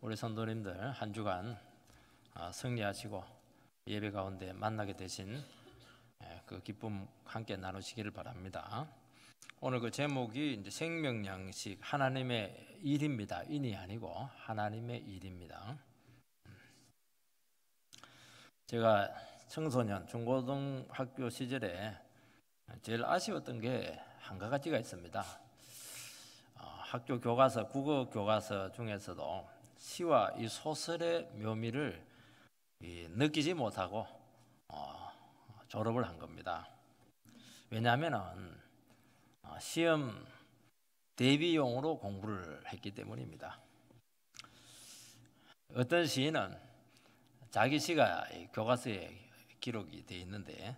우리 성도님들 한 주간 승리하시고 예배 가운데 만나게 되신 그 기쁨 함께 나누시기를 바랍니다. 오늘 그 제목이 이제 생명양식 하나님의 일입니다. 인이 아니고 하나님의 일입니다. 제가 청소년 중고등학교 시절에 제일 아쉬웠던 게 한 가지가 있습니다. 학교 교과서, 국어 교과서 중에서도 시와 이 소설의 묘미를 느끼지 못하고 졸업을 한 겁니다. 왜냐하면 시험 대비용으로 공부를 했기 때문입니다. 어떤 시인은 자기 시가 교과서에 기록이 되어 있는데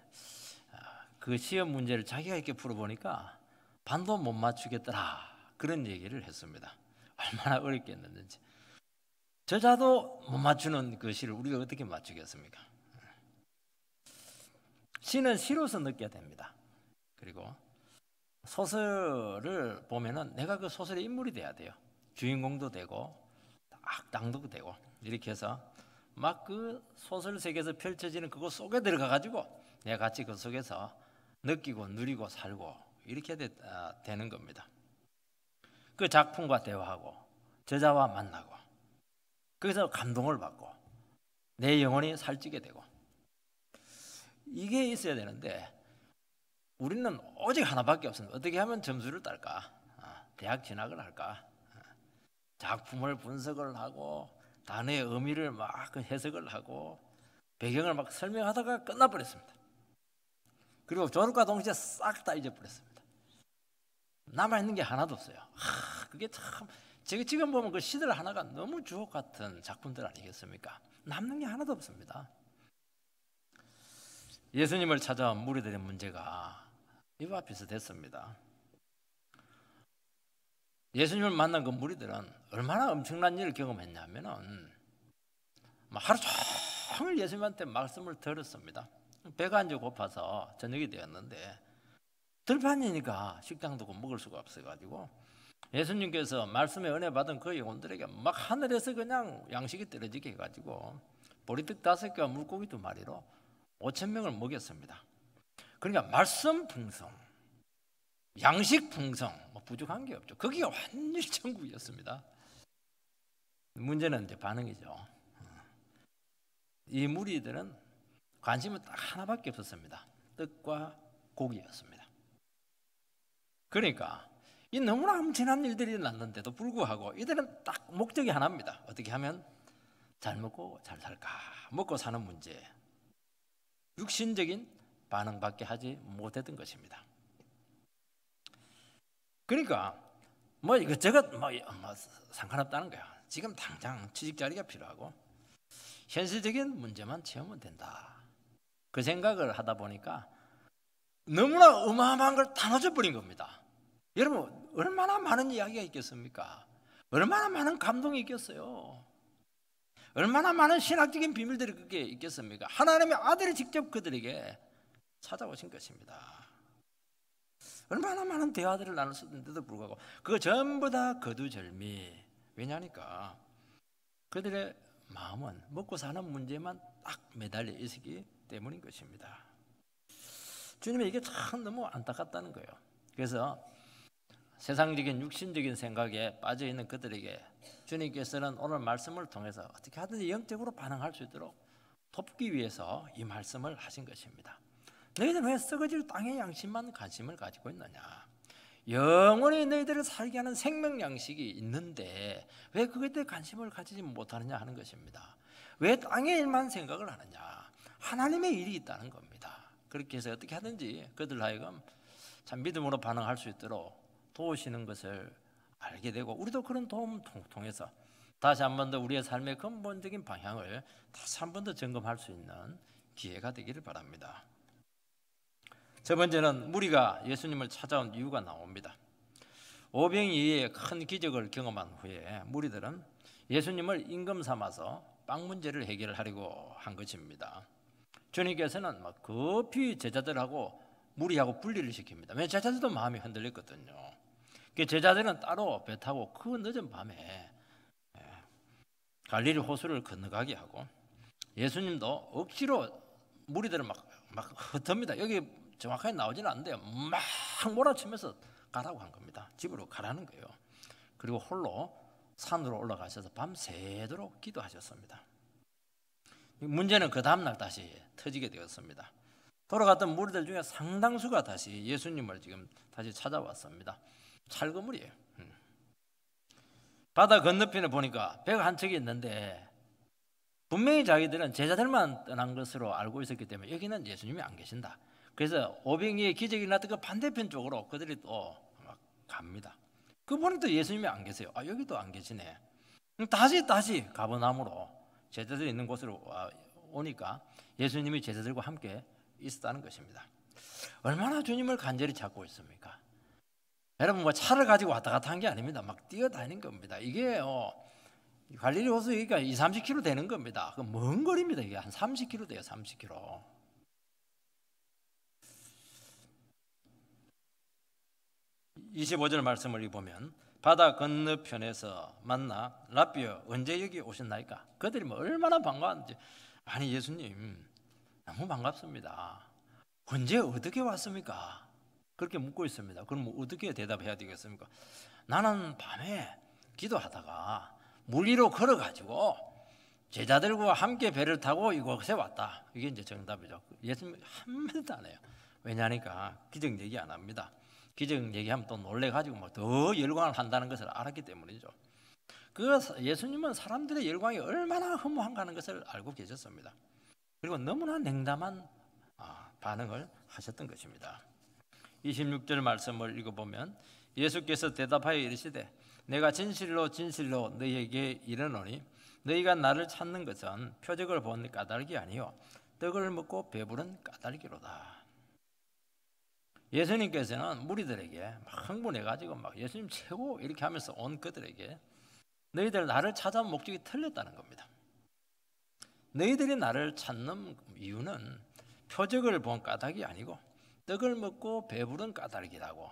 그 시험 문제를 자기가 이렇게 풀어보니까 반도 못 맞추겠더라 그런 얘기를 했습니다. 얼마나 어렵겠는지. 저자도 못 맞추는 그 시를 우리가 어떻게 맞추겠습니까? 시는 시로서 느껴야 됩니다. 그리고 소설을 보면은 내가 그 소설의 인물이 돼야 돼요. 주인공도 되고 악당도 되고 이렇게 해서 막 그 소설 세계에서 펼쳐지는 그거 속에 들어가 가지고 내가 같이 그 속에서 느끼고 누리고 살고 이렇게 되는 겁니다. 그 작품과 대화하고 저자와 만나고 거기서 감동을 받고 내 영혼이 살찌게 되고 이게 있어야 되는데 우리는 오직 하나밖에 없습니다. 어떻게 하면 점수를 딸까? 대학 진학을 할까? 작품을 분석을 하고 단어의 의미를 막 해석을 하고 배경을 막 설명하다가 끝나버렸습니다. 그리고 졸업과 동시에 싹 다 잊어버렸습니다. 남아있는 게 하나도 없어요. 그게 참 제가 지금 보면 그 시들 하나가 너무 주옥 같은 작품들 아니겠습니까? 남는 게 하나도 없습니다. 예수님을 찾아온 무리들의 문제가 이와 비슷했습니다. 예수님을 만난 그 무리들은 얼마나 엄청난 일을 경험했냐면은 하루 종일 예수님한테 말씀을 들었습니다. 배가 이제 고파서 저녁이 되었는데 들판이니까 식당도 먹을 수가 없어가지고 예수님께서 말씀에 은혜 받은 그 영혼들에게 막 하늘에서 그냥 양식이 떨어지게 해가지고 보리떡 5개와 물고기 2마리로 5,000명을 먹였습니다. 그러니까 말씀 풍성, 양식 풍성, 부족한 게 없죠. 거기가 완전히 천국이었습니다. 문제는 이제 반응이죠. 이 무리들은 관심은 딱 하나밖에 없었습니다. 떡과 고기였습니다. 그러니까 이 너무나 엄청난 일들이 났는데도 불구하고 이들은 딱 목적이 하나입니다. 어떻게 하면 잘 먹고 잘 살까? 먹고 사는 문제. 육신적인 반응밖에 하지 못했던 것입니다. 그러니까 이것저것 상관없다는 거야. 지금 당장 취직 자리가 필요하고 현실적인 문제만 채우면 된다. 그 생각을 하다 보니까 너무나 어마어마한 걸 다 놓쳐버린 겁니다. 여러분 얼마나 많은 이야기가 있겠습니까? 얼마나 많은 감동이 있겠어요? 얼마나 많은 신학적인 비밀들이 그게 있겠습니까? 하나님의 아들이 직접 그들에게 찾아오신 것입니다. 얼마나 많은 대화들을 나눴는데도 불구하고 그거 전부 다 거두절미. 왜냐니까 그들의 마음은 먹고 사는 문제만 딱 매달려 있기 때문인 것입니다. 주님이 이게 참 너무 안타깝다는 거예요. 그래서 세상적인 육신적인 생각에 빠져있는 그들에게 주님께서는 오늘 말씀을 통해서 어떻게 하든지 영적으로 반응할 수 있도록 돕기 위해서 이 말씀을 하신 것입니다. 너희들 왜 썩어질 땅의 양식만 관심을 가지고 있느냐? 영원히 너희들을 살게 하는 생명 양식이 있는데 왜 그것에 대해 관심을 가지지 못하느냐 하는 것입니다. 왜 땅의 일만 생각을 하느냐? 하나님의 일이 있다는 겁니다. 그렇게 해서 어떻게 하든지 그들 하여금 참 믿음으로 반응할 수 있도록 도우시는 것을 알게 되고 우리도 그런 도움을 통해서 다시 한 번 더 우리의 삶의 근본적인 방향을 다시 한 번 더 점검할 수 있는 기회가 되기를 바랍니다. 첫 번째는 무리가 예수님을 찾아온 이유가 나옵니다. 오병이어의 큰 기적을 경험한 후에 무리들은 예수님을 임금 삼아서 빵 문제를 해결하려고 한 것입니다. 주님께서는 급히 제자들하고 무리하고 분리를 시킵니다. 왜냐하면 제자들도 마음이 흔들렸거든요. 제자들은 따로 배 타고 그 늦은 밤에 갈릴리 호수를 건너가게 하고 예수님도 억지로 무리들을 막 흩습니다. 여기 정확하게 나오지는 않는데요. 막 몰아치면서 가라고 한 겁니다. 집으로 가라는 거예요. 그리고 홀로 산으로 올라가셔서 밤새도록 기도하셨습니다. 문제는 그 다음날 다시 터지게 되었습니다. 돌아갔던 무리들 중에 상당수가 다시 예수님을 지금 다시 찾아왔습니다. 찰거물이에요. 바다 건너편에 보니까 배가 한 척이 있는데 분명히 자기들은 제자들만 떠난 것으로 알고 있었기 때문에 여기는 예수님이 안 계신다. 그래서 오병이의 기적이 났던 그 반대편 쪽으로 그들이 또 막 갑니다. 그 보니까 또 예수님이 안 계세요. 아, 여기도 안 계시네. 다시 가버나움으로 제자들이 있는 곳으로 오니까 예수님이 제자들과 함께 있었다는 것입니다. 얼마나 주님을 간절히 찾고 있습니까? 여러분, 뭐 차를 가지고 왔다 갔다 한 게 아닙니다. 막 뛰어다니는 겁니다. 이게 갈릴리 호수 여기가 20-30km 되는 겁니다. 그 먼 거리입니다. 이게 한 30km 돼요. 30km. (25절) 말씀을 보면 바다 건너편에서 만나 라비어 언제 여기 오셨나이까? 그들이 뭐 얼마나 반가운지. 아니, 예수님 너무 반갑습니다. 언제 어떻게 왔습니까? 그렇게 묻고 있습니다. 그럼 뭐 어떻게 대답해야 되겠습니까? 나는 밤에 기도하다가 물 위로 걸어가지고 제자들과 함께 배를 타고 이곳에 왔다. 이게 이제 정답이죠. 예수님 한마디도 안 해요. 왜냐하니까 기적 얘기 안 합니다. 기적 얘기하면 또 놀래가지고 뭐 더 열광을 한다는 것을 알았기 때문이죠. 예수님은 사람들의 열광이 얼마나 허무한가 하는 것을 알고 계셨습니다. 그리고 너무나 냉담한 반응을 하셨던 것입니다. 26절 말씀을 읽어보면 예수께서 대답하여 이르시되 내가 진실로 진실로 너희에게 이르노니 너희가 나를 찾는 것은 표적을 본 까닭이 아니요 떡을 먹고 배부른 까닭이로다. 예수님께서는 무리들에게 막 흥분해가지고 막 예수님 최고 이렇게 하면서 온 그들에게 너희들 나를 찾아온 목적이 틀렸다는 겁니다. 너희들이 나를 찾는 이유는 표적을 본 까닭이 아니고 떡을 먹고 배부른 까닭이라고.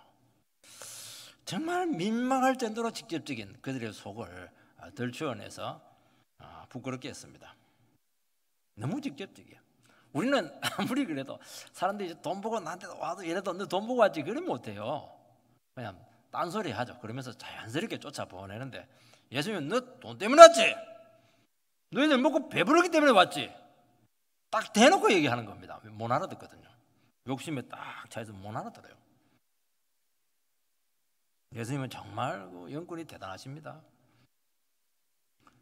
정말 민망할 정도로 직접적인 그들의 속을 들추어내서 부끄럽게 했습니다. 너무 직접적이에요. 우리는 아무리 그래도 사람들이 돈 보고 나한테 와도 이래도 너 돈 보고 왔지 그러면 못해요. 그냥 딴소리 하죠. 그러면서 자연스럽게 쫓아보내는데 예수님은 너 돈 때문에 왔지? 너희들 먹고 배부르기 때문에 왔지? 딱 대놓고 얘기하는 겁니다. 못 알아듣거든요. 욕심에 딱 차여서 못 알아들어요. 예수님은 정말 영권이 대단하십니다.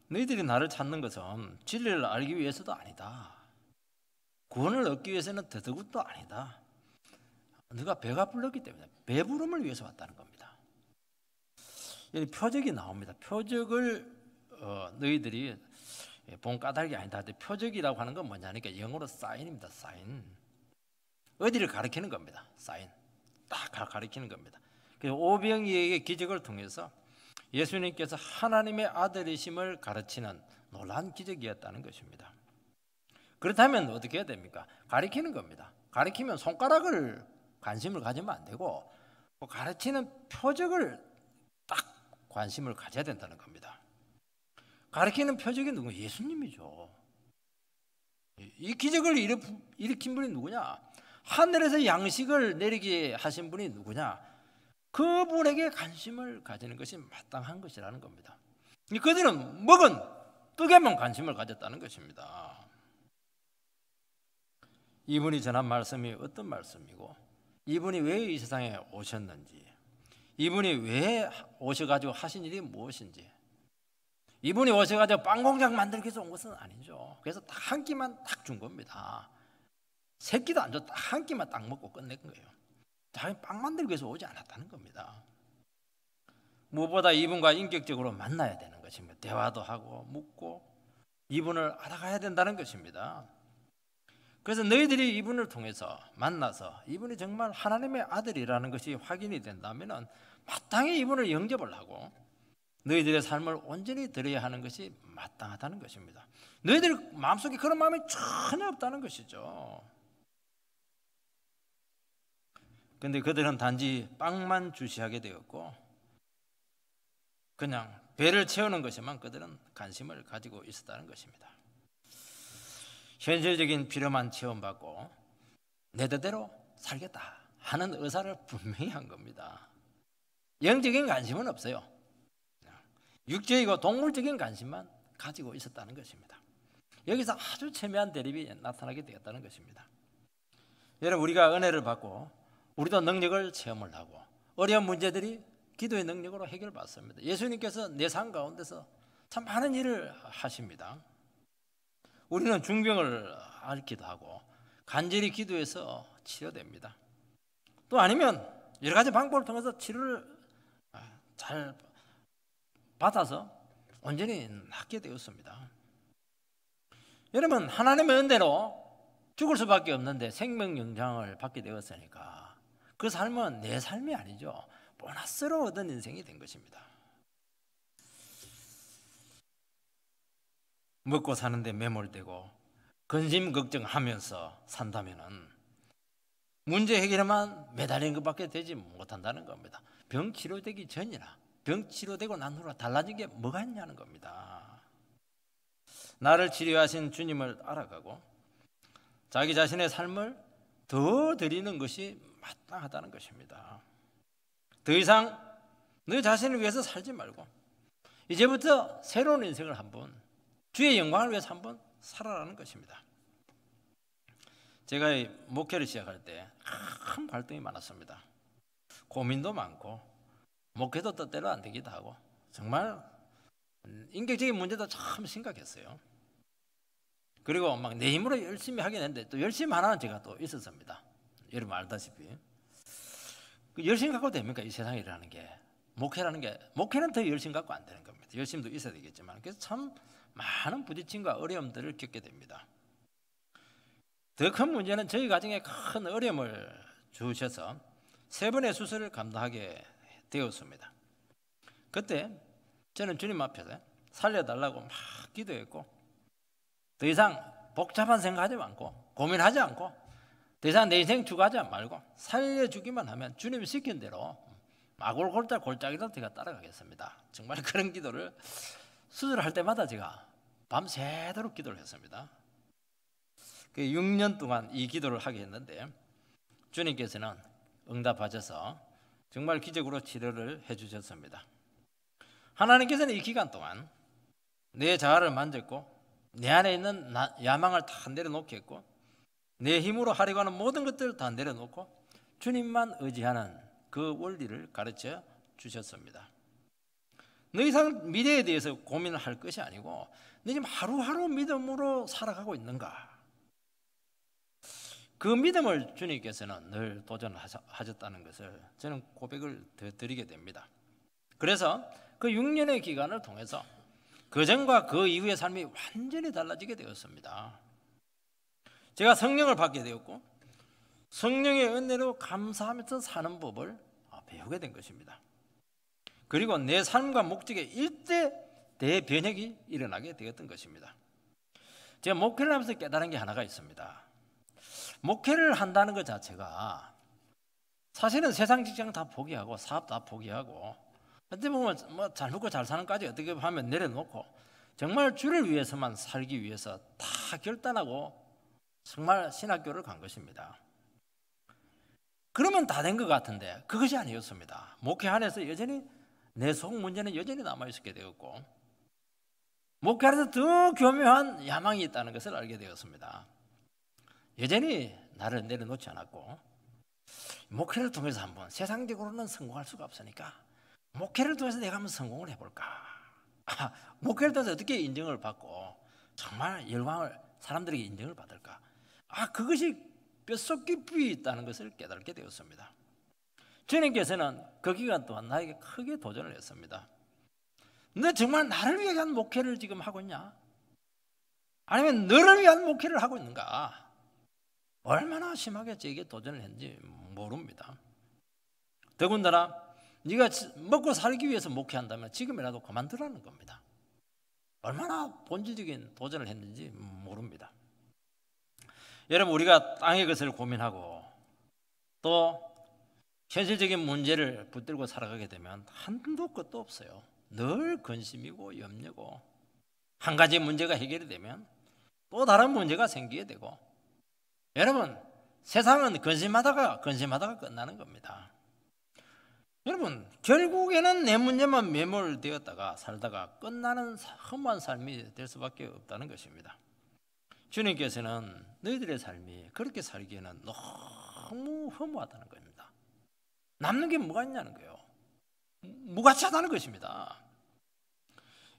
너희들이 나를 찾는 것은 진리를 알기 위해서도 아니다. 구원을 얻기 위해서는 더더욱도 아니다. 네가 배가 불렀기 때문에 배부름을 위해서 왔다는 겁니다. 여기 표적이 나옵니다. 표적을 너희들이 본 까닭이 아니다. 표적이라고 하는 건 뭐냐니까 영어로 사인입니다. 사인. 어디를 가리키는 겁니다. 사인. 딱 가리키는 겁니다. 오병이에게 기적을 통해서 예수님께서 하나님의 아들이심을 가르치는 놀라운 기적이었다는 것입니다. 그렇다면 어떻게 해야 됩니까? 가리키는 겁니다. 가리키면 손가락을 관심을 가지면 안 되고 가르치는 표적을 딱 관심을 가져야 된다는 겁니다. 가르치는 표적이 누구예요? 예수님이죠. 이 기적을 일으킨 분이 누구냐? 하늘에서 양식을 내리게 하신 분이 누구냐? 그분에게 관심을 가지는 것이 마땅한 것이라는 겁니다. 그들은 먹은 떡에만 관심을 가졌다는 것입니다. 이분이 전한 말씀이 어떤 말씀이고 이분이 왜 이 세상에 오셨는지, 이분이 왜 오셔가지고 하신 일이 무엇인지, 이분이 오셔가지고 빵 공장 만들기 위해서 온 것은 아니죠. 그래서 딱 한 끼만 딱 준 겁니다. 세 끼도 안 줘. 딱 한 끼만 딱 먹고 끝낸 거예요. 자기 빵 만들기 위해서 오지 않았다는 겁니다. 무엇보다 이분과 인격적으로 만나야 되는 것입니다. 대화도 하고 묻고 이분을 알아가야 된다는 것입니다. 그래서 너희들이 이분을 통해서 만나서 이분이 정말 하나님의 아들이라는 것이 확인이 된다면 마땅히 이분을 영접을 하고 너희들의 삶을 온전히 드려야 하는 것이 마땅하다는 것입니다. 너희들 마음속에 그런 마음이 전혀 없다는 것이죠. 그런데 그들은 단지 빵만 주시하게 되었고 그냥 배를 채우는 것에만 그들은 관심을 가지고 있었다는 것입니다. 현실적인 필요만 체험받고 내 뜻대로 살겠다 하는 의사를 분명히 한 겁니다. 영적인 관심은 없어요. 육체이고 동물적인 관심만 가지고 있었다는 것입니다. 여기서 아주 첨예한 대립이 나타나게 되었다는 것입니다. 여러분, 우리가 은혜를 받고 우리도 능력을 체험을 하고 어려운 문제들이 기도의 능력으로 해결받습니다. 예수님께서 내 삶 가운데서 참 많은 일을 하십니다. 우리는 중병을 앓기도 하고 간절히 기도해서 치료됩니다. 또 아니면 여러 가지 방법을 통해서 치료를 잘 받아서 온전히 낫게 되었습니다. 여러분, 하나님의 은혜로 죽을 수밖에 없는데 생명 영장을 받게 되었으니까 그 삶은 내 삶이 아니죠. 보너스로 얻은 인생이 된 것입니다. 먹고 사는데 매몰되고 근심 걱정하면서 산다면은 문제 해결에만 매달리는 것밖에 되지 못한다는 겁니다. 병 치료되기 전이나 병 치료되고 난 후로 달라진 게 뭐가 있냐는 겁니다. 나를 치료하신 주님을 알아가고 자기 자신의 삶을 더 드리는 것이 마땅하다는 것입니다. 더 이상 너 자신을 위해서 살지 말고 이제부터 새로운 인생을 한번 주의 영광을 위해서 한번 살아라는 것입니다. 제가 목회를 시작할 때 큰 갈등이 많았습니다. 고민도 많고 목회도 뜻대로 안 되기도 하고 정말 인격적인 문제도 참 심각했어요. 그리고 막 내 힘으로 열심히 하긴 했는데 또 열심히 하나는 제가 또 있었습니다. 여러분 알다시피 열심히 갖고 됩니까? 이 세상에 일하는 게 목회라는 게 목회는 더 열심히 갖고 안 되는 겁니다. 열심도 있어야 되겠지만 그래서 참 많은 부딪힘과 어려움들을 겪게 됩니다. 더 큰 문제는 저희 가정에 큰 어려움을 주셔서 3번의 수술을 감당하게 되었습니다. 그때 저는 주님 앞에서 살려달라고 막 기도했고 더 이상 복잡한 생각하지 않고 고민하지 않고 더 이상 내 인생 죽어하지 말고 살려주기만 하면 주님이 시킨 대로 마골골짝 골짜기로 제가 따라가겠습니다. 정말 그런 기도를 수술할 때마다 제가 밤새도록 기도를 했습니다. 6년 동안 이 기도를 하게 했는데 주님께서는 응답하셔서 정말 기적으로 치료를 해주셨습니다. 하나님께서는 이 기간 동안 내 자아를 만졌고 내 안에 있는 야망을 다 내려놓게 했고 내 힘으로 하려고 하는 모든 것들을 다 내려놓고 주님만 의지하는 그 원리를 가르쳐 주셨습니다. 더 이상 미래에 대해서 고민을 할 것이 아니고 너 지금 하루하루 믿음으로 살아가고 있는가? 그 믿음을 주님께서는 늘 도전하셨다는 것을 저는 고백을 드리게 됩니다. 그래서 그 6년의 기간을 통해서 그 전과 그 이후의 삶이 완전히 달라지게 되었습니다. 제가 성령을 받게 되었고 성령의 은혜로 감사하면서 사는 법을 배우게 된 것입니다. 그리고 내 삶과 목적에 일대 대변혁이 일어나게 되었던 것입니다. 제가 목회를 하면서 깨달은 게 하나가 있습니다. 목회를 한다는 것 자체가 사실은 세상 직장 다 포기하고 사업 다 포기하고 어떻게 보면 뭐 잘 먹고 잘 사는까지 어떻게 하면 내려놓고 정말 주를 위해서만 살기 위해서 다 결단하고 정말 신학교를 간 것입니다. 그러면 다 된 것 같은데 그것이 아니었습니다. 목회 안에서 여전히 내 속 문제는 여전히 남아있게 되었고 목회 안에서 더 교묘한 야망이 있다는 것을 알게 되었습니다. 여전히 나를 내려놓지 않았고 목회를 통해서 한번 세상적으로는 성공할 수가 없으니까 목회를 통해서 내가 한번 성공을 해볼까? 목회를 통해서 어떻게 인정을 받고 정말 영광을 사람들에게 인정을 받을까? 그것이 뼛속 깊이 있다는 것을 깨닫게 되었습니다. 주님께서는 그 기간 동안 나에게 크게 도전을 했습니다. 너 정말 나를 위한 목회를 지금 하고 있냐? 아니면 너를 위한 목회를 하고 있는가? 얼마나 심하게 저에게 도전을 했는지 모릅니다. 더군다나 네가 먹고 살기 위해서 목회한다면 지금이라도 그만두라는 겁니다. 얼마나 본질적인 도전을 했는지 모릅니다. 여러분, 우리가 땅의 것을 고민하고 또 현실적인 문제를 붙들고 살아가게 되면 한도 끝도 없어요. 늘 근심이고 염려고, 한 가지 문제가 해결이 되면 또 다른 문제가 생기게 되고, 여러분 세상은 근심하다가 끝나는 겁니다. 여러분 결국에는 내 문제만 매몰되었다가 살다가 끝나는 험한 삶이 될 수밖에 없다는 것입니다. 주님께서는 너희들의 삶이 그렇게 살기에는 너무 허무하다는 겁니다. 남는 게 뭐가 있냐는 거예요. 무가치하다는 것입니다.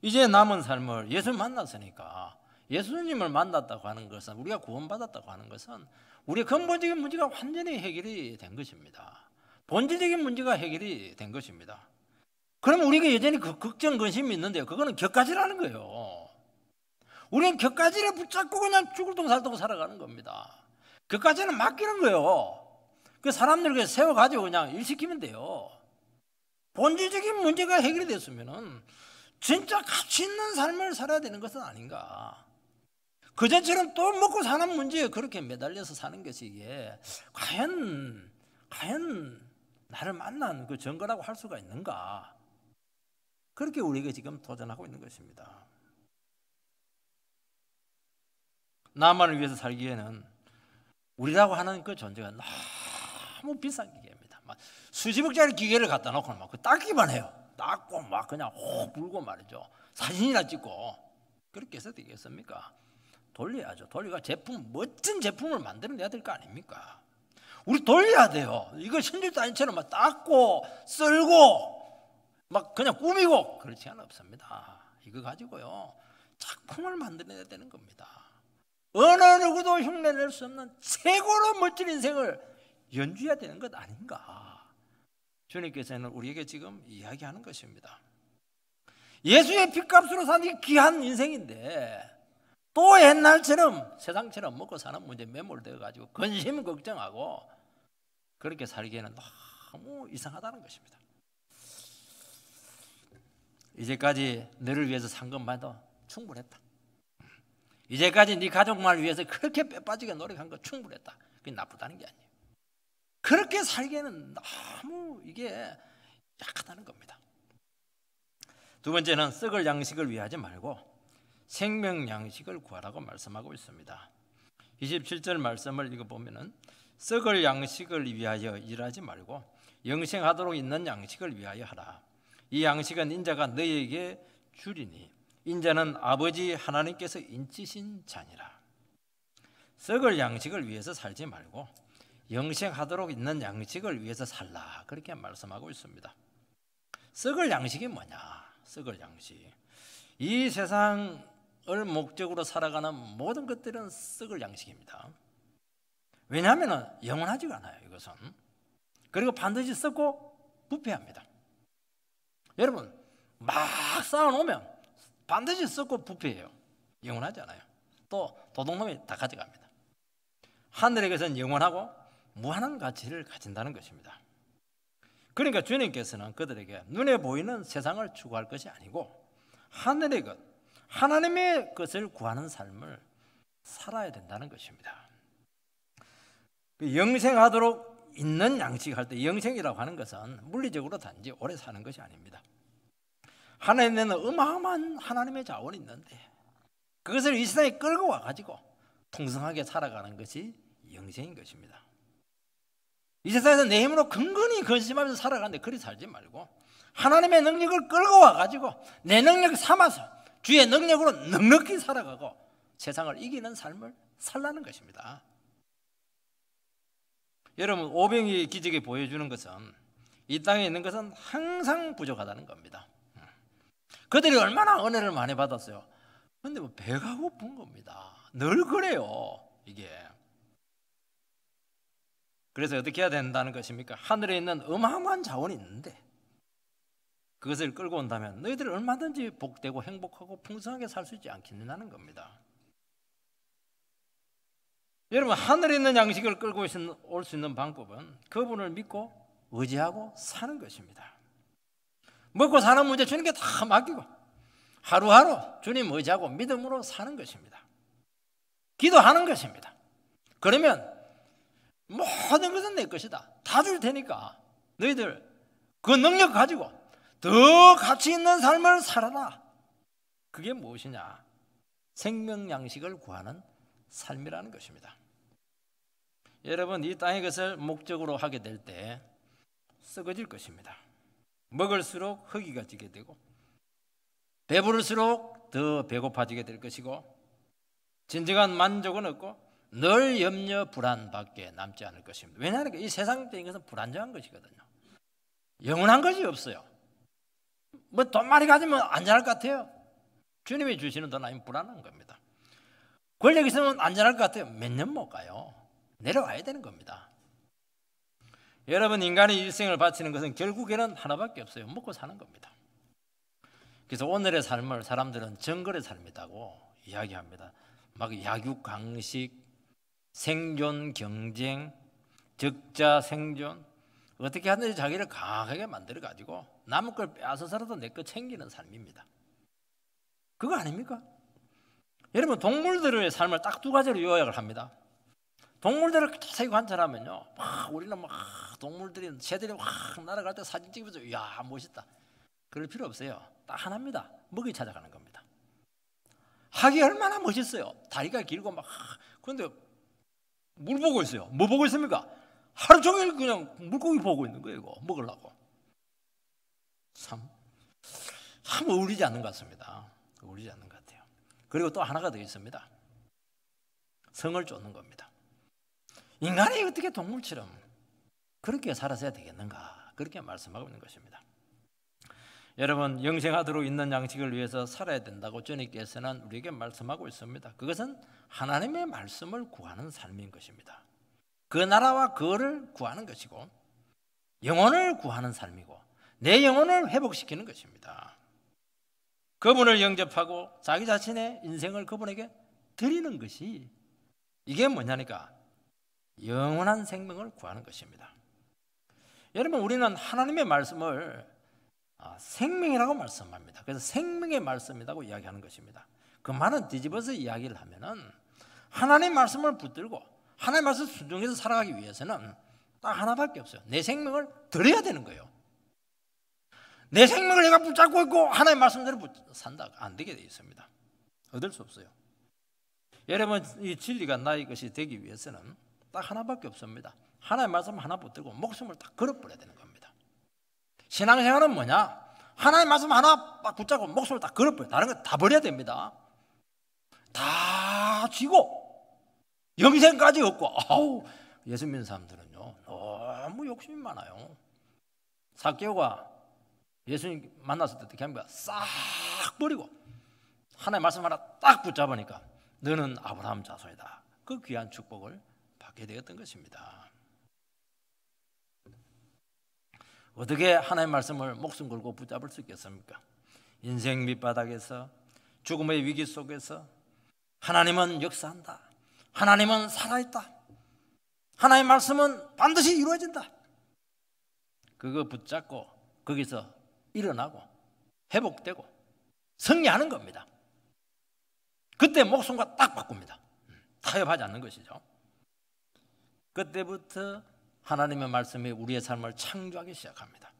이제 남은 삶을 예수 만났으니까, 예수님을 만났다고 하는 것은, 우리가 구원받았다고 하는 것은 우리의 근본적인 문제가 완전히 해결이 된 것입니다. 본질적인 문제가 해결이 된 것입니다. 그러면 우리가 여전히 그 걱정, 근심이 있는데요, 그거는 격가지라는 거예요. 우리는 격가지를 붙잡고 그냥 죽을 동 살동 살아가는 겁니다. 격가지는 맡기는 거예요. 그 사람들에게 세워가지고 그냥 일시키면 돼요. 본질적인 문제가 해결이 됐으면은 진짜 가치 있는 삶을 살아야 되는 것은 아닌가. 그전처럼 또 먹고 사는 문제에 그렇게 매달려서 사는 것이 이게 과연 나를 만난 그 증거라고 할 수가 있는가. 그렇게 우리에게 지금 도전하고 있는 것입니다. 나만을 위해서 살기에는 우리라고 하는 그 존재가 너무 비싼 기계입니다. 막 수십억짜리 기계를 갖다 놓고 막 닦기만 해요. 닦고 막 그냥 혹 불고 말이죠. 사진이나 찍고. 그렇게 해서 되겠습니까? 돌려야죠. 돌려가 멋진 제품을 만들어내야 될 거 아닙니까? 우리 돌려야 돼요. 이거 신주단처럼 막 닦고 썰고 막 그냥 꾸미고 그렇지 않습니다. 이거 가지고요 작품을 만들어내야 되는 겁니다. 어느 누구도 흉내낼 수 없는 최고로 멋진 인생을 연주해야 되는 것 아닌가. 주님께서는 우리에게 지금 이야기하는 것입니다. 예수의 핏값으로 사는 귀한 인생인데 또 옛날처럼 세상처럼 먹고 사는 문제에 매몰되어 가지고 근심 걱정하고 그렇게 살기에는 너무 이상하다는 것입니다. 이제까지 너를 위해서 산 것만 해도 충분했다. 이제까지 네 가족만을 위해서 그렇게 빼빠지게 노력한 거 충분했다. 그게 나쁘다는 게 아니에요. 그렇게 살기에는 너무 이게 약하다는 겁니다. 두 번째는 썩을 양식을 위하지 말고 생명 양식을 구하라고 말씀하고 있습니다. 27절 말씀을 읽어보면 썩을 양식을 위하여 일하지 말고 영생하도록 있는 양식을 위하여 하라. 이 양식은 인자가 너희에게 주리니 인자는 아버지 하나님께서 인치신 자니라. 썩을 양식을 위해서 살지 말고 영생하도록 있는 양식을 위해서 살라. 그렇게 말씀하고 있습니다. 썩을 양식이 뭐냐? 썩을 양식. 이 세상을 목적으로 살아가는 모든 것들은 썩을 양식입니다. 왜냐하면 영원하지가 않아요. 이것은. 그리고 반드시 썩고 부패합니다. 여러분 막 쌓아놓으면 반드시 썩고 부패해요. 영원하지 않아요. 또 도둑놈이 다 가져갑니다. 하늘에게서는 영원하고 무한한 가치를 가진다는 것입니다. 그러니까 주님께서는 그들에게 눈에 보이는 세상을 추구할 것이 아니고 하늘의 것, 하나님의 것을 구하는 삶을 살아야 된다는 것입니다. 영생하도록 있는 양식할 때 영생이라고 하는 것은 물리적으로 단지 오래 사는 것이 아닙니다. 하나님에는 어마어마한 하나님의 자원이 있는데 그것을 이 세상에 끌고 와가지고 풍성하게 살아가는 것이 영생인 것입니다. 이 세상에서 내 힘으로 근근히 근심하면서 살아가는데 그리 살지 말고 하나님의 능력을 끌고 와가지고 내 능력 삼아서 주의 능력으로 넉넉히 살아가고 세상을 이기는 삶을 살라는 것입니다. 여러분 오병이 기적이 보여주는 것은 이 땅에 있는 것은 항상 부족하다는 겁니다. 그들이 얼마나 은혜를 많이 받았어요. 그런데 뭐 배가 고픈 겁니다. 늘 그래요 이게. 그래서 어떻게 해야 된다는 것입니까? 하늘에 있는 어마어마한 자원이 있는데 그것을 끌고 온다면 너희들 얼마든지 복되고 행복하고 풍성하게 살 수 있지 않겠느냐는 겁니다. 여러분 하늘에 있는 양식을 끌고 올 수 있는 방법은 그분을 믿고 의지하고 사는 것입니다. 먹고 사는 문제 주님께 다 맡기고 하루하루 주님 의지하고 믿음으로 사는 것입니다. 기도하는 것입니다. 그러면 모든 것은 내 것이다. 다 줄 테니까 너희들 그 능력 가지고 더 가치 있는 삶을 살아라. 그게 무엇이냐? 생명 양식을 구하는 삶이라는 것입니다. 여러분, 이 땅의 것을 목적으로 하게 될 때 썩어질 것입니다. 먹을수록 허기가 지게 되고 배부를수록 더 배고파지게 될 것이고 진정한 만족은 없고 늘 염려 불안밖에 남지 않을 것입니다. 왜냐하면 이 세상적인 것은 불안정한 것이거든요. 영원한 것이 없어요. 뭐 돈 많이 가지면 안전할 것 같아요. 주님이 주시는 돈 아니면 불안한 겁니다. 권력 있으면 안전할 것 같아요. 몇 년 못 가요. 내려와야 되는 겁니다. 여러분, 인간의 일생을 바치는 것은 결국에는 하나밖에 없어요. 먹고 사는 겁니다. 그래서 오늘의 삶을 사람들은 정글의 삶이라고 이야기합니다. 막 약육강식, 생존 경쟁, 적자 생존, 어떻게 하든지 자기를 강하게 만들어가지고 남의 걸 빼앗아서라도 내 거 챙기는 삶입니다. 그거 아닙니까? 여러분, 동물들의 삶을 딱 두 가지로 요약을 합니다. 동물들을 자세히 관찰하면요, 우리는 막 동물들이 새들이 확 날아갈 때 사진 찍으면서 이야 멋있다. 그럴 필요 없어요. 딱 하나입니다. 먹이 찾아가는 겁니다. 학이 얼마나 멋있어요. 다리가 길고 막 그런데 물 보고 있어요. 뭐 보고 있습니까? 하루 종일 그냥 물고기 보고 있는 거예요. 이거 먹으려고. 참 어울리지 않는 것 같습니다. 어울리지 않는 것 같아요. 그리고 또 하나가 더 있습니다. 성을 쫓는 겁니다. 인간이 어떻게 동물처럼 그렇게 살아서야 되겠는가? 그렇게 말씀하고 있는 것입니다. 여러분, 영생하도록 있는 양식을 위해서 살아야 된다고 주님께서는 우리에게 말씀하고 있습니다. 그것은 하나님의 말씀을 구하는 삶인 것입니다. 그 나라와 그를 구하는 것이고 영혼을 구하는 삶이고 내 영혼을 회복시키는 것입니다. 그분을 영접하고 자기 자신의 인생을 그분에게 드리는 것이 이게 뭐냐니까 영원한 생명을 구하는 것입니다. 여러분, 우리는 하나님의 말씀을 생명이라고 말씀합니다. 그래서 생명의 말씀이라고 이야기하는 것입니다. 그 말은 뒤집어서 이야기를 하면은 하나님 말씀을 붙들고 하나님 말씀을 순종해서 살아가기 위해서는 딱 하나밖에 없어요. 내 생명을 드려야 되는 거예요. 내 생명을 내가 붙잡고 있고 하나님 말씀대로 산다. 안 되게 되어 있습니다. 얻을 수 없어요. 여러분, 이 진리가 나의 것이 되기 위해서는 딱 하나밖에 없습니다. 하나님 말씀 하나 붙들고 목숨을 딱 걸어버려야 되는 겁니다. 신앙생활은 뭐냐? 하나님 말씀 하나 딱 붙잡고 목숨을 딱 걸어버려요. 다른 거 다 버려야 됩니다. 다 쥐고 영생까지 얻고. 예수 믿는 사람들은요 너무 욕심이 많아요. 삭개오가 예수님 만났을 때 어떻게 합니까? 싹 버리고 하나님 말씀 하나 딱 붙잡으니까 너는 아브라함 자손이다. 그 귀한 축복을 받게 되었던 것입니다. 어떻게 하나님 말씀을 목숨 걸고 붙잡을 수 있겠습니까? 인생 밑바닥에서 죽음의 위기 속에서 하나님은 역사한다. 하나님은 살아있다. 하나님 말씀은 반드시 이루어진다. 그거 붙잡고 거기서 일어나고 회복되고 승리하는 겁니다. 그때 목숨과 딱 바꿉니다. 타협하지 않는 것이죠. 그때부터 하나님의 말씀이 우리의 삶을 창조하기 시작합니다.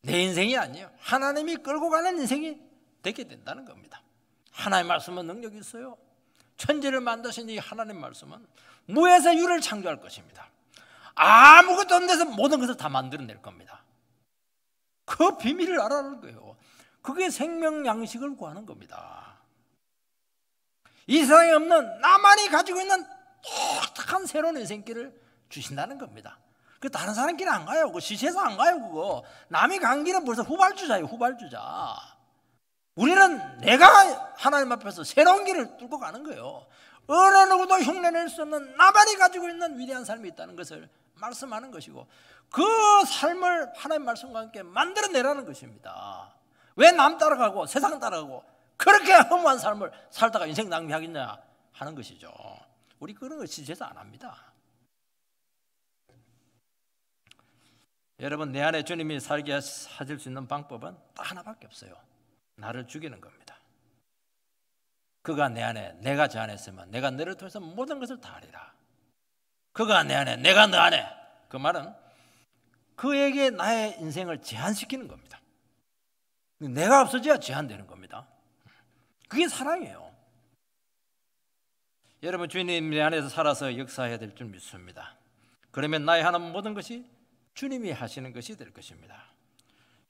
내 인생이 아니에요. 하나님이 끌고 가는 인생이 되게 된다는 겁니다. 하나님의 말씀은 능력이 있어요. 천지를 만드신 이 하나님 말씀은 무에서 유를 창조할 것입니다. 아무것도 없는 데서 모든 것을 다 만들어낼 겁니다. 그 비밀을 알아라는 거예요. 그게 생명 양식을 구하는 겁니다. 이 세상에 없는 나만이 가지고 있는 독특한 새로운 인생길을 주신다는 겁니다. 그 다른 사람 길 안 가요. 그 시체에서 안 가요. 그거 남이 간 길은 벌써 후발주자예요. 후발주자. 우리는 내가 하나님 앞에서 새로운 길을 뚫고 가는 거예요. 어느 누구도 흉내낼 수 없는 나만이 가지고 있는 위대한 삶이 있다는 것을 말씀하는 것이고 그 삶을 하나님 말씀과 함께 만들어내라는 것입니다. 왜 남 따라가고 세상 따라가고 그렇게 허무한 삶을 살다가 인생 낭비하겠냐 하는 것이죠. 우리 그런 거 시체에서 안 합니다. 여러분, 내 안에 주님이 살게 하실 수 있는 방법은 딱 하나밖에 없어요. 나를 죽이는 겁니다. 그가 내 안에, 내가 저 안에 있으면 내가 너를 통해서 모든 것을 다 하리라. 그가 내 안에, 내가 너 안에. 그 말은 그에게 나의 인생을 제한시키는 겁니다. 내가 없어져야 제한되는 겁니다. 그게 사랑이에요. 여러분, 주님 내 안에서 살아서 역사해야 될 줄 믿습니다. 그러면 나의 하는 모든 것이 주님이 하시는 것이 될 것입니다.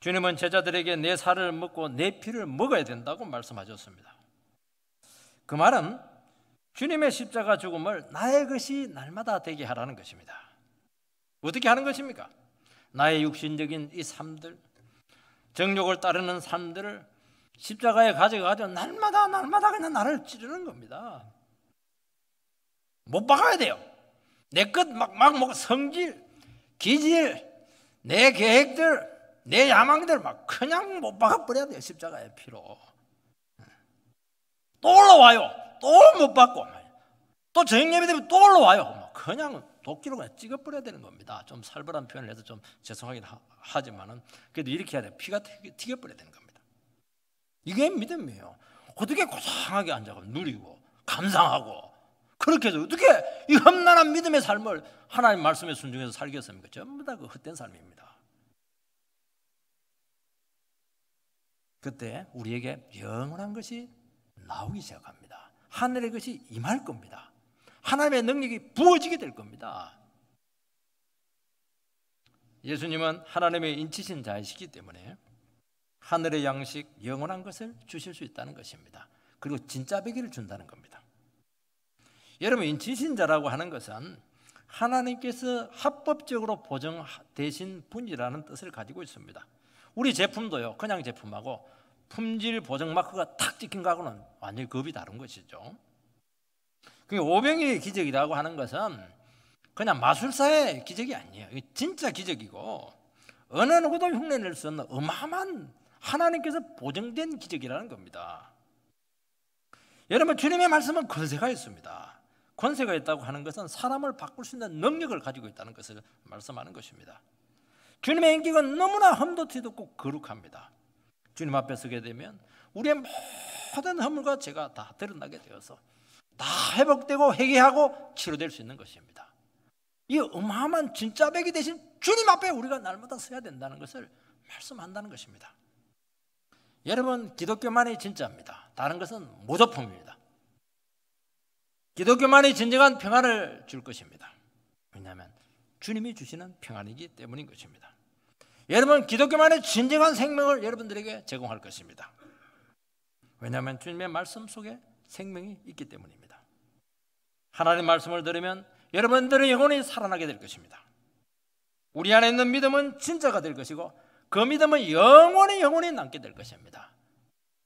주님은 제자들에게 내 살을 먹고 내 피를 먹어야 된다고 말씀하셨습니다. 그 말은 주님의 십자가 죽음을 나의 것이 날마다 되게 하라는 것입니다. 어떻게 하는 것입니까? 나의 육신적인 이 삶들, 정욕을 따르는 삶들을 십자가에 가져가서 날마다 그냥 나를 찌르는 겁니다. 못 박아야 돼요. 내 것 막 성질, 기질, 내 계획들, 내 야망들 막 그냥 못 박아버려야 돼요. 십자가의 피로. 또 올라와요. 또 못 받고 또 저녁예배 되면 또 올라와요. 그냥 도끼로 그냥 찍어버려야 되는 겁니다. 좀 살벌한 표현을 해서 좀 죄송하긴 하지만은 그래도 이렇게 해야 돼요. 피가 튀겨버려야 되는 겁니다. 이게 믿음이에요. 어떻게 고상하게 앉아서 누리고 감상하고 그렇게 해서 어떻게 이 험난한 믿음의 삶을 하나님 말씀에 순종해서 살겠습니까? 전부 다 그 헛된 삶입니다. 그때 우리에게 영원한 것이 나오기 시작합니다. 하늘의 것이 임할 겁니다. 하나님의 능력이 부어지게 될 겁니다. 예수님은 하나님의 인치신 자이시기 때문에 하늘의 양식, 영원한 것을 주실 수 있다는 것입니다. 그리고 진짜 배기를 준다는 겁니다. 여러분, 인치신 자라고 하는 것은 하나님께서 합법적으로 보증되신 분이라는 뜻을 가지고 있습니다. 우리 제품도요, 그냥 제품하고 품질 보증 마크가 탁 찍힌 거하고는 완전히 급이 다른 것이죠. 오병이의 기적이라고 하는 것은 그냥 마술사의 기적이 아니에요. 진짜 기적이고 어느 누구도 흉내낼 수 없는 어마어마한 하나님께서 보증된 기적이라는 겁니다. 여러분, 주님의 말씀은 권세가 있습니다. 권세가 있다고 하는 것은 사람을 바꿀 수 있는 능력을 가지고 있다는 것을 말씀하는 것입니다. 주님의 인격은 너무나 험도 티도 없고 거룩합니다. 주님 앞에 서게 되면 우리의 모든 허물과 죄가 다 드러나게 되어서 다 회복되고 회개하고 치료될 수 있는 것입니다. 이 어마어마한 진짜 백이 되신 주님 앞에 우리가 날마다 서야 된다는 것을 말씀한다는 것입니다. 여러분, 기독교만이 진짜입니다. 다른 것은 모조품입니다. 기독교만이 진정한 평안을 줄 것입니다. 왜냐하면 주님이 주시는 평안이기 때문인 것입니다. 여러분, 기독교만의 진정한 생명을 여러분들에게 제공할 것입니다. 왜냐하면 주님의 말씀 속에 생명이 있기 때문입니다. 하나님 말씀을 들으면 여러분들의 영혼이 살아나게 될 것입니다. 우리 안에 있는 믿음은 진짜가 될 것이고 그 믿음은 영원히 남게 될 것입니다.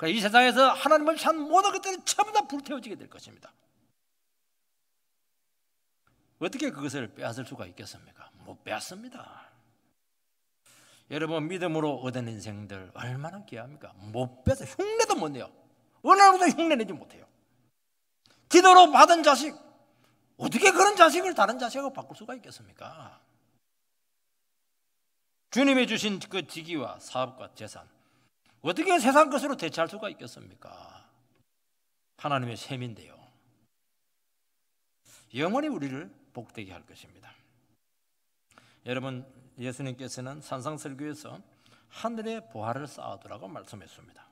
이 세상에서 하나님을 찾는 모든 것들이 전부 다 불태워지게 될 것입니다. 어떻게 그것을 빼앗을 수가 있겠습니까? 못 빼앗습니다. 여러분, 믿음으로 얻은 인생들 얼마나 귀합니까? 못 빼서 흉내도 못 내요. 어느 누구도 흉내내지 못해요. 기도로 받은 자식, 어떻게 그런 자식을 다른 자식하고 바꿀 수가 있겠습니까? 주님이 주신 그 직위와 사업과 재산, 어떻게 세상 것으로 대체할 수가 있겠습니까? 하나님의 셈인데요. 영원히 우리를 복되게 할 것입니다. 여러분, 예수님께서는 산상설교에서 하늘의 보화를 쌓아두라고 말씀했습니다.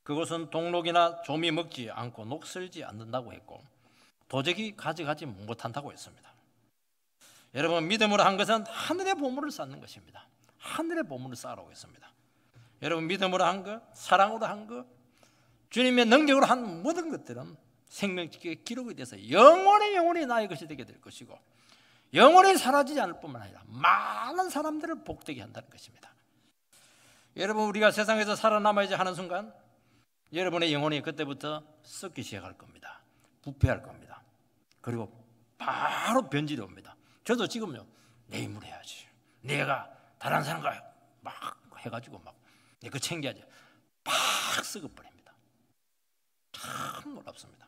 그것은 동록이나 좀이 먹지 않고 녹슬지 않는다고 했고 도적이 가져가지 못한다고 했습니다. 여러분, 믿음으로 한 것은 하늘의 보물을 쌓는 것입니다. 하늘의 보물을 쌓으라고 했습니다. 여러분, 믿음으로 한 것, 사랑으로 한 것, 주님의 능력으로 한 모든 것들은 생명책에 기록이 돼서 영원히 나의 것이 되게 될 것이고 영원히 사라지지 않을 뿐만 아니라 많은 사람들을 복되게 한다는 것입니다. 여러분, 우리가 세상에서 살아남아야지 하는 순간 여러분의 영혼이 그때부터 썩기 시작할 겁니다. 부패할 겁니다. 그리고 바로 변질이 옵니다. 저도 지금요, 내 힘으로 해야지, 내가 다른 사람과 막 해가지고 막 내 거 챙겨야지, 팍 썩어버립니다. 참 놀랍습니다.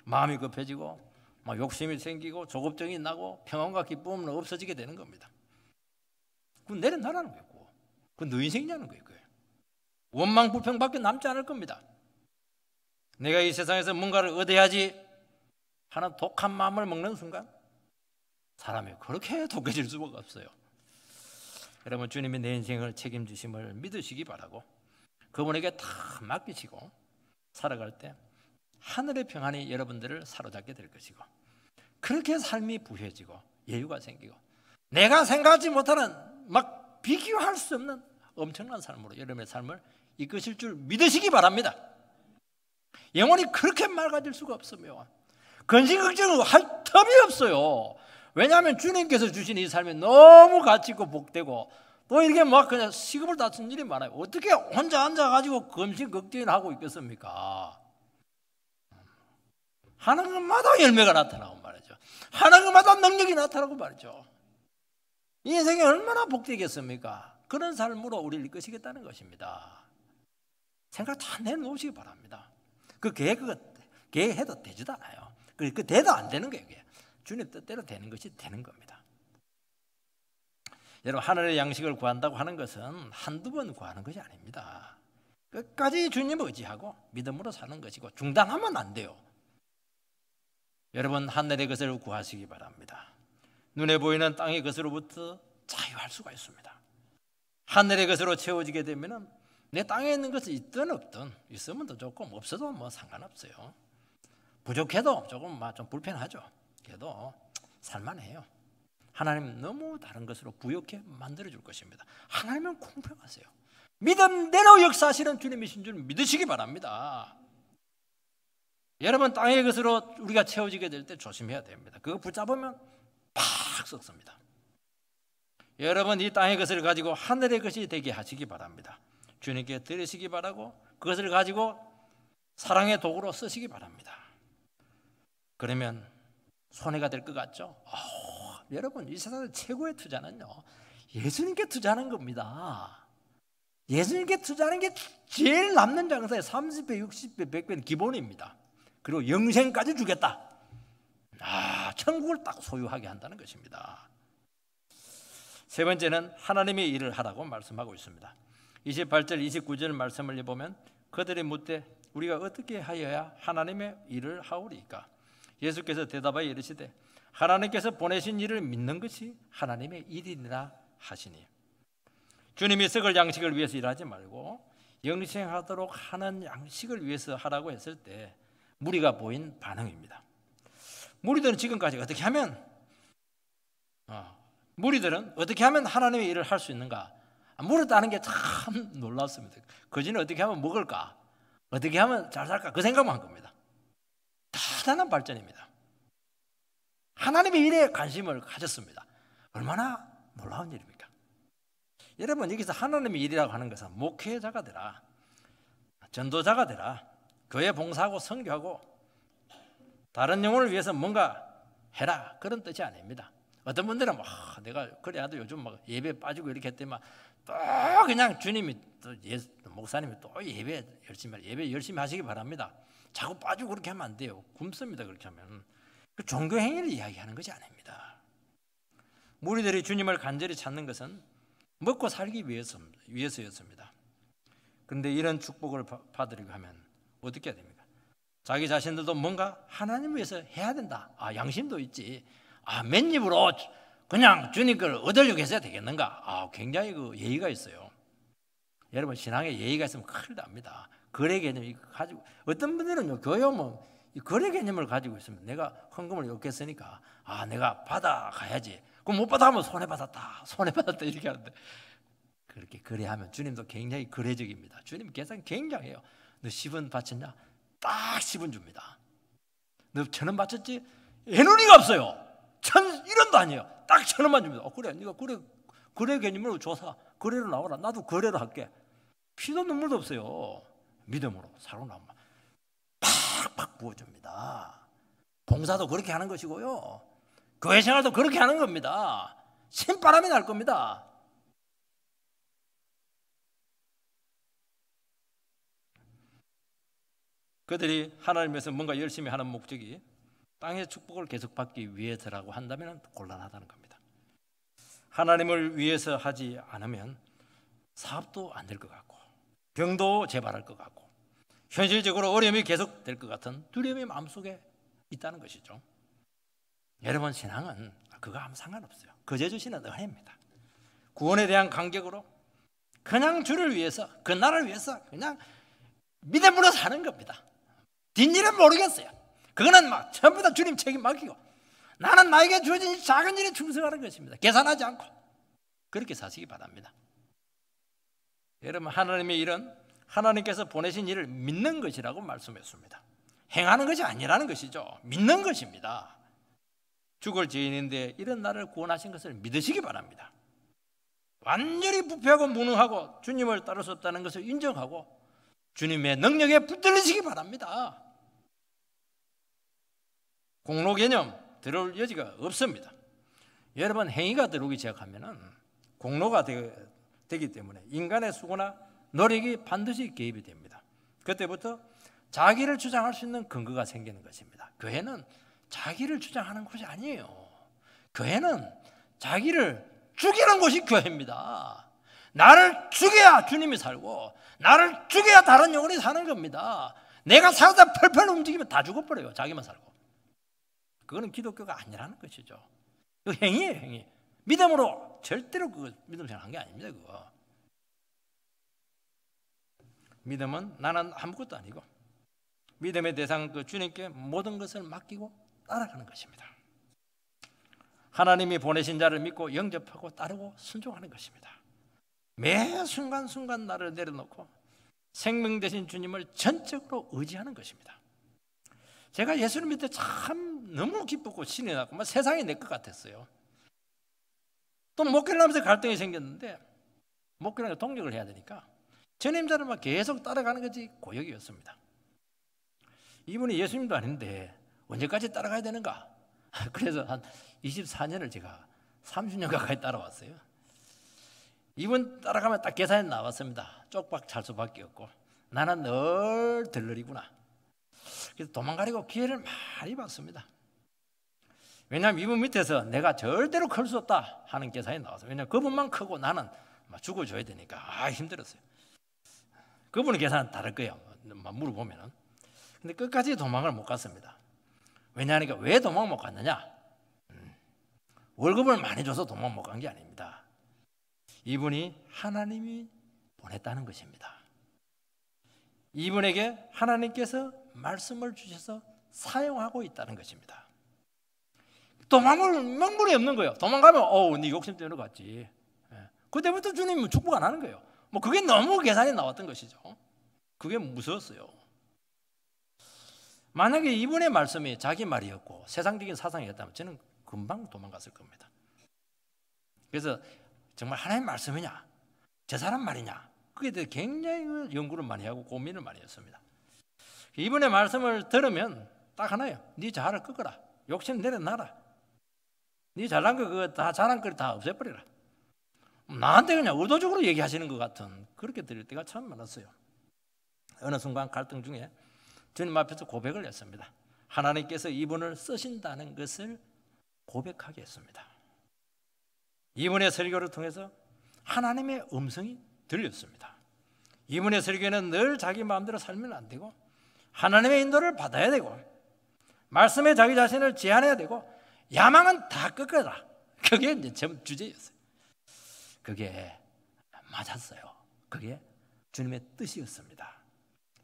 마음이 급해지고 막 욕심이 생기고 조급증이 나고 평안과 기쁨은 없어지게 되는 겁니다. 그건 내려놔라는 거고, 그건 너 인생이냐는 거예요. 원망 불평밖에 남지 않을 겁니다. 내가 이 세상에서 뭔가를 얻어야지 하는 독한 마음을 먹는 순간 사람이 그렇게 독해질 수가 없어요. 여러분, 주님이 내 인생을 책임지심을 믿으시기 바라고 그분에게 다 맡기시고 살아갈 때 하늘의 평안이 여러분들을 사로잡게 될 것이고, 그렇게 삶이 부해지고 여유가 생기고 내가 생각하지 못하는 막 비교할 수 없는 엄청난 삶으로 여러분의 삶을 이끄실 줄 믿으시기 바랍니다. 영혼이 그렇게 맑아질 수가 없으며 근심걱정을 할 틈이 없어요. 왜냐하면 주님께서 주신 이 삶이 너무 가치 있고 복되고, 또 이렇게 막 그냥 시급을 다투는 일이 많아요. 어떻게 혼자 앉아가지고 근심걱정을 하고 있겠습니까? 하는 것마다 열매가 나타나고 말이죠. 하는 것마다 능력이 나타나고 말이죠. 이 인생이 얼마나 복되겠습니까? 그런 삶으로 우리를 이끄시겠다는 것입니다. 생각 다 내놓으시기 바랍니다. 그 계획해도 되지도 않아요. 그 돼도 안 되는 거예요. 주님 뜻대로 되는 것이 되는 겁니다. 여러분, 하늘의 양식을 구한다고 하는 것은 한두 번 구하는 것이 아닙니다. 끝까지 주님을 의지하고 믿음으로 사는 것이고, 중단하면 안 돼요. 여러분, 하늘의 것을 구하시기 바랍니다. 눈에 보이는 땅의 것으로부터 자유할 수가 있습니다. 하늘의 것으로 채워지게 되면 내 땅에 있는 것이 있든 없든, 있으면 더 좋고 없어도 뭐 상관없어요. 부족해도 조금 좀 불편하죠. 그래도 살만해요. 하나님 너무 다른 것으로 부욕해 만들어줄 것입니다. 하나님은 공평하세요. 믿음대로 역사하시는 주님이신 줄 믿으시기 바랍니다. 여러분, 땅의 것으로 우리가 채워지게 될 때 조심해야 됩니다. 그거 붙잡으면 팍 썩습니다. 여러분, 이 땅의 것을 가지고 하늘의 것이 되게 하시기 바랍니다. 주님께 드리시기 바라고 그것을 가지고 사랑의 도구로 쓰시기 바랍니다. 그러면 손해가 될 것 같죠? 여러분, 이 세상의 최고의 투자는요, 예수님께 투자하는 겁니다. 예수님께 투자하는 게 제일 남는 장사에 30배, 60배, 100배는 기본입니다. 그리고 영생까지 주겠다. 천국을 딱 소유하게 한다는 것입니다. 세 번째는 하나님의 일을 하라고 말씀하고 있습니다. 28절, 29절 말씀을 보면 그들이 묻되 우리가 어떻게 하여야 하나님의 일을 하오리까? 예수께서 대답하여 이르시되 하나님께서 보내신 일을 믿는 것이 하나님의 일이니라 하시니. 주님이 썩을 양식을 위해서 일하지 말고 영생하도록 하는 양식을 위해서 하라고 했을 때 무리가 보인 반응입니다. 무리들은 지금까지 어떻게 하면 하나님의 일을 할 수 있는가 물었다는 게 참 놀랐습니다. 거지는 어떻게 하면 먹을까, 어떻게 하면 잘 살까, 그 생각만 한 겁니다. 대단한 발전입니다. 하나님의 일에 관심을 가졌습니다. 얼마나 놀라운 일입니까? 여러분, 여기서 하나님의 일이라고 하는 것은 목회자가 되라, 전도자가 되라, 교회 봉사하고 선교하고 다른 영혼을 위해서 뭔가 해라, 그런 뜻이 아닙니다. 어떤 분들은 내가 그래야도 요즘 막 예배 빠지고 이렇게 했더니 또 그냥 주님이 또 목사님이 또 예배 열심히 하시기 바랍니다. 자꾸 빠지고 그렇게 하면 안 돼요. 굶습니다. 그렇게 하면. 그 종교 행위를 이야기하는 것이 아닙니다. 무리들이 주님을 간절히 찾는 것은 먹고 살기 위해서였습니다. 그런데 이런 축복을 받으려고 하면 어떻게 해야 됩니까? 자기 자신들도 뭔가 하나님을 위해서 해야 된다. 양심도 있지. 맨입으로 그냥 주님 걸 얻으려고 해서야 되겠는가? 굉장히 그 예의가 있어요. 여러분, 신앙에 예의가 있으면 큰일 납니다. 거래 개념이 가지고, 어떤 분들은요, 교회 오면 거래 개념을 가지고 있으면 내가 헌금을 욕했으니까 내가 받아가야지. 그럼 못 받아가면 손해받았다 이렇게 하는데, 그렇게 거래하면 주님도 굉장히 거래적입니다. 주님 계산 굉장해요. 너 10원 바쳤냐? 딱 10원 줍니다. 너 1,000원 바쳤지? 애누리가 없어요. 1,000원도 아니에요. 딱 1,000원만 줍니다. 그래, 네가 거래 개념으로 줘서 거래로 나와라. 나도 거래로 할게. 피도 눈물도 없어요. 믿음으로 살고 나오면 팍팍 부어줍니다. 봉사도 그렇게 하는 것이고요, 교회 생활도 그렇게 하는 겁니다. 신바람이 날 겁니다. 그들이 하나님께서 뭔가 열심히 하는 목적이 땅의 축복을 계속 받기 위해서라고 한다면 곤란하다는 겁니다. 하나님을 위해서 하지 않으면 사업도 안 될 것 같고, 병도 재발할 것 같고, 현실적으로 어려움이 계속될 것 같은 두려움이 마음속에 있다는 것이죠. 여러분, 신앙은 그거 아무 상관없어요. 거저 주시는 은혜입니다. 구원에 대한 감격으로 그냥 주를 위해서, 그 나라를 위해서 그냥 믿음으로 사는 겁니다. 뒷일은 모르겠어요. 그거는 막 전부 다 주님 책임 맡기고 나는 나에게 주어진 작은 일에 충성하는 것입니다. 계산하지 않고 그렇게 사시기 바랍니다. 여러분, 하나님의 일은 하나님께서 보내신 일을 믿는 것이라고 말씀했습니다. 행하는 것이 아니라는 것이죠. 믿는 것입니다. 죽을 죄인인데 이런 나를 구원하신 것을 믿으시기 바랍니다. 완전히 부패하고 무능하고 주님을 따를 수 없다는 것을 인정하고 주님의 능력에 붙들리시기 바랍니다. 공로 개념 들어올 여지가 없습니다. 여러분, 행위가 들어오기 시작하면 공로가 되기 때문에 인간의 수고나 노력이 반드시 개입이 됩니다. 그때부터 자기를 주장할 수 있는 근거가 생기는 것입니다. 교회는 자기를 주장하는 곳이 아니에요. 교회는 자기를 죽이는 곳이 교회입니다. 나를 죽여야 주님이 살고 나를 죽여야 다른 영혼이 사는 겁니다. 내가 살다 펄펄 움직이면 다 죽어버려요. 자기만 살고. 그거는 기독교가 아니라는 것이죠. 그 행위예요, 행위. 믿음으로 절대로 그거 믿음 생각한 게 아닙니다. 그거. 믿음은 나는 아무것도 아니고 믿음의 대상 그 주님께 모든 것을 맡기고 따라가는 것입니다. 하나님이 보내신 자를 믿고 영접하고 따르고 순종하는 것입니다. 매 순간순간 나를 내려놓고 생명 되신 주님을 전적으로 의지하는 것입니다. 제가 예수를 믿을 때 참 너무 기쁘고 신이 났고 막 세상이 내 것 같았어요. 또 목회를 하면서 갈등이 생겼는데 목회를 동력을 해야 되니까 전임자를 막 계속 따라가는 것이 고역이었습니다. 이분이 예수님도 아닌데 언제까지 따라가야 되는가? 그래서 한 24년을 제가 30년 가까이 따라왔어요. 이분 따라가면 딱 계산이 나왔습니다. 쪽박 찰 수밖에 없고 나는 늘 들러리구나. 그래서 도망가려고 기회를 많이 봤습니다. 왜냐하면 이분 밑에서 내가 절대로 클 수 없다 하는 계산이 나왔어요. 왜냐하면 그분만 크고 나는 죽어줘야 되니까 힘들었어요. 그분의 계산은 다를 거예요. 물어보면. 근데 끝까지 도망을 못 갔습니다. 왜냐하니까 왜 도망 못 갔느냐? 월급을 많이 줘서 도망 못 간 게 아닙니다. 이분이 하나님이 보냈다는 것입니다. 이분에게 하나님께서 말씀을 주셔서 사용하고 있다는 것입니다. 도망을 명분이 없는 거예요. 도망가면 네 욕심 때문에 갔지. 그때부터 주님은 축복 안 하는 거예요. 그게 너무 계산이 나왔던 것이죠. 그게 무서웠어요. 만약에 이분의 말씀이 자기 말이었고 세상적인 사상이었다면 저는 금방 도망갔을 겁니다. 그래서 정말 하나님의 말씀이냐 제 사람 말이냐 그게 대해 굉장히 연구를 많이 하고 고민을 많이 했습니다. 이분의 말씀을 들으면 딱 하나예요. 네 자아를 꺾어라. 욕심 내려놔라. 네 잘난 거 그거 다 자랑거리 다 없애버리라. 나한테 그냥 의도적으로 얘기하시는 것 같은 그렇게 들을 때가 참 많았어요. 어느 순간 갈등 중에 주님 앞에서 고백을 했습니다. 하나님께서 이분을 쓰신다는 것을 고백하게 했습니다. 이분의 설교를 통해서 하나님의 음성이 들렸습니다. 이분의 설교는 늘 자기 마음대로 살면 안 되고 하나님의 인도를 받아야 되고 말씀에 자기 자신을 제한해야 되고 야망은 다 꺾어라. 그게 이제 제 주제였어요. 그게 맞았어요. 그게 주님의 뜻이었습니다.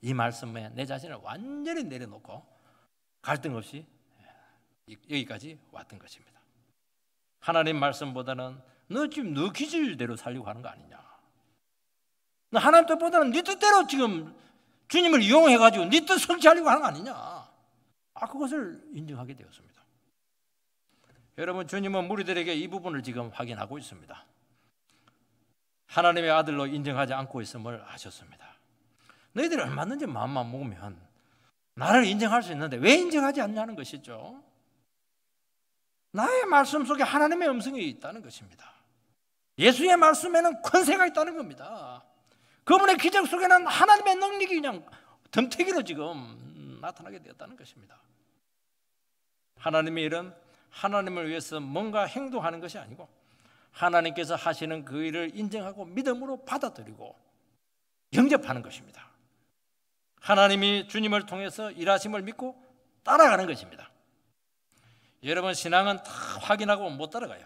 이 말씀에 내 자신을 완전히 내려놓고 갈등 없이 여기까지 왔던 것입니다. 하나님 말씀보다는 너 지금 너 기질대로 살려고 하는 거 아니냐? 너 하나님 뜻보다는 네 뜻대로 지금 주님을 이용해가지고 네 뜻 성취하려고 하는 거 아니냐? 그것을 인정하게 되었습니다. 여러분, 주님은 무리들에게 이 부분을 지금 확인하고 있습니다. 하나님의 아들로 인정하지 않고 있음을 아셨습니다. 너희들이 얼마든지 마음만 먹으면 나를 인정할 수 있는데 왜 인정하지 않냐는 것이죠. 나의 말씀 속에 하나님의 음성이 있다는 것입니다. 예수의 말씀에는 권세가 있다는 겁니다. 그분의 기적 속에는 하나님의 능력이 그냥 덤태기로 지금 나타나게 되었다는 것입니다. 하나님의 일은 하나님을 위해서 뭔가 행동하는 것이 아니고 하나님께서 하시는 그 일을 인정하고 믿음으로 받아들이고 영접하는 것입니다. 하나님이 주님을 통해서 일하심을 믿고 따라가는 것입니다. 여러분, 신앙은 다 확인하고 못 따라가요.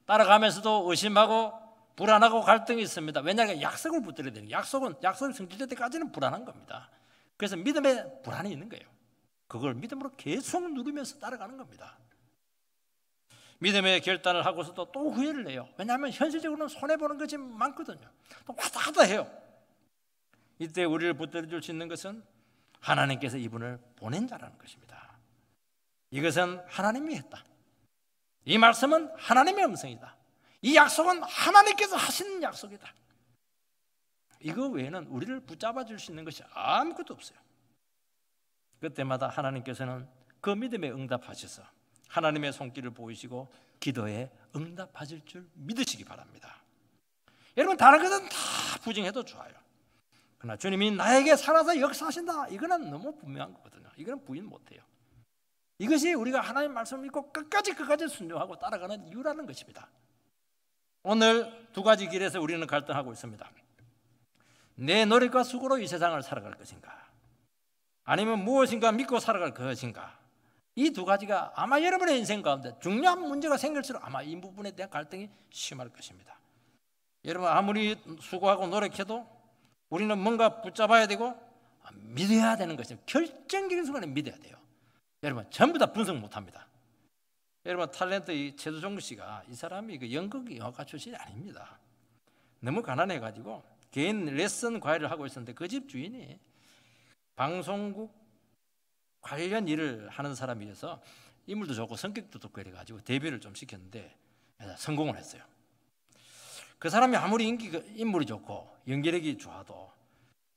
따라가면서도 의심하고 불안하고 갈등이 있습니다. 왜냐하면 약속을 붙들어야 되는 거예요. 약속이 성취될 때까지는 불안한 겁니다. 그래서 믿음에 불안이 있는 거예요. 그걸 믿음으로 계속 누리면서 따라가는 겁니다. 믿음의 결단을 하고서도 또 후회를 해요. 왜냐하면 현실적으로는 손해보는 것이 많거든요. 또 왔다 갔다 해요. 이때 우리를 붙들어줄 수 있는 것은 하나님께서 이분을 보낸 자라는 것입니다. 이것은 하나님이 했다. 이 말씀은 하나님의 음성이다. 이 약속은 하나님께서 하시는 약속이다. 이거 외에는 우리를 붙잡아 줄 수 있는 것이 아무것도 없어요. 그때마다 하나님께서는 그 믿음에 응답하셔서 하나님의 손길을 보이시고 기도에 응답하실 줄 믿으시기 바랍니다. 여러분, 다른 것은 다 부정해도 좋아요. 그러나 주님이 나에게 살아서 역사하신다, 이거는 너무 분명한 거거든요. 이거는 부인 못해요. 이것이 우리가 하나님 말씀을 믿고 끝까지 순종하고 따라가는 이유라는 것입니다. 오늘 두 가지 길에서 우리는 갈등하고 있습니다. 내 노력과 수고로 이 세상을 살아갈 것인가, 아니면 무엇인가 믿고 살아갈 것인가. 이 두 가지가 아마 여러분의 인생 가운데 중요한 문제가 생길수록 아마 이 부분에 대한 갈등이 심할 것입니다. 여러분, 아무리 수고하고 노력해도 우리는 뭔가 붙잡아야 되고 믿어야 되는 것이죠. 결정적인 순간에 믿어야 돼요. 여러분, 전부 다 분석 못합니다. 여러분, 탤런트 이 최두종 씨가, 이 사람이 그 연극 영화과 출신이 아닙니다. 너무 가난해가지고 개인 레슨 과외를 하고 있었는데 그 집 주인이 방송국 관련 일을 하는 사람이어서 인물도 좋고 성격도 좋고 이래가지고 데뷔를 좀 시켰는데 성공을 했어요. 그 사람이 아무리 인물이 좋고 연기력이 좋아도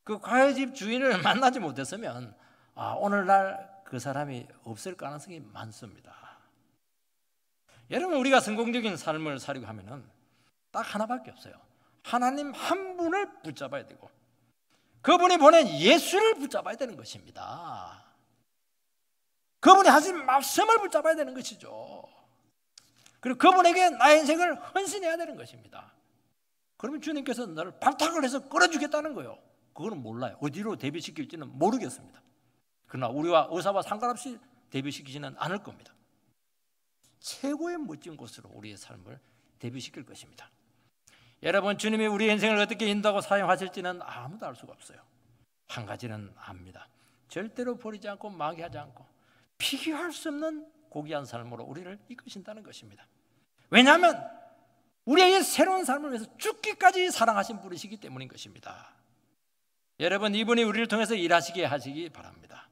그 과외집 주인을 만나지 못했으면 오늘날 그 사람이 없을 가능성이 많습니다. 여러분, 우리가 성공적인 삶을 살려고 하면은 딱 하나밖에 없어요. 하나님 한 분을 붙잡아야 되고 그분이 보낸 예수를 붙잡아야 되는 것입니다. 그분이 하신 말씀을 붙잡아야 되는 것이죠. 그리고 그분에게 나의 인생을 헌신해야 되는 것입니다. 그러면 주님께서 나를 발탁을 해서 끌어주겠다는 거예요. 그거는 몰라요. 어디로 데뷔시킬지는 모르겠습니다. 그러나 우리와 의사와 상관없이 데뷔시키지는 않을 겁니다. 최고의 멋진 곳으로 우리의 삶을 데뷔시킬 것입니다. 여러분, 주님이 우리의 인생을 어떻게 인도하고 사용하실지는 아무도 알 수가 없어요. 한 가지는 압니다. 절대로 버리지 않고 망해하지 않고 비교할 수 없는 고귀한 삶으로 우리를 이끄신다는 것입니다. 왜냐하면 우리의 새로운 삶을 위해서 죽기까지 사랑하신 분이시기 때문인 것입니다. 여러분, 이분이 우리를 통해서 일하시게 하시기 바랍니다.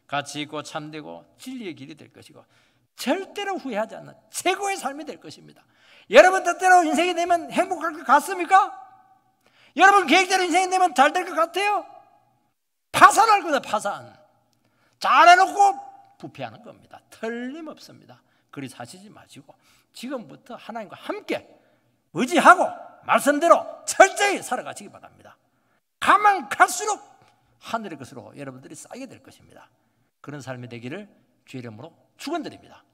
가치 있고 참되고 진리의 길이 될 것이고 절대로 후회하지 않는 최고의 삶이 될 것입니다. 여러분 뜻대로 인생이 되면 행복할 것 같습니까? 여러분 계획대로 인생이 되면 잘 될 것 같아요? 파산할 거다. 파산. 잘해놓고 부패하는 겁니다. 틀림없습니다. 그리 사시지 마시고 지금부터 하나님과 함께 의지하고 말씀대로 철저히 살아가시기 바랍니다. 가만 갈수록 하늘의 것으로 여러분들이 쌓이게 될 것입니다. 그런 삶이 되기를 주의 이름으로 축원드립니다.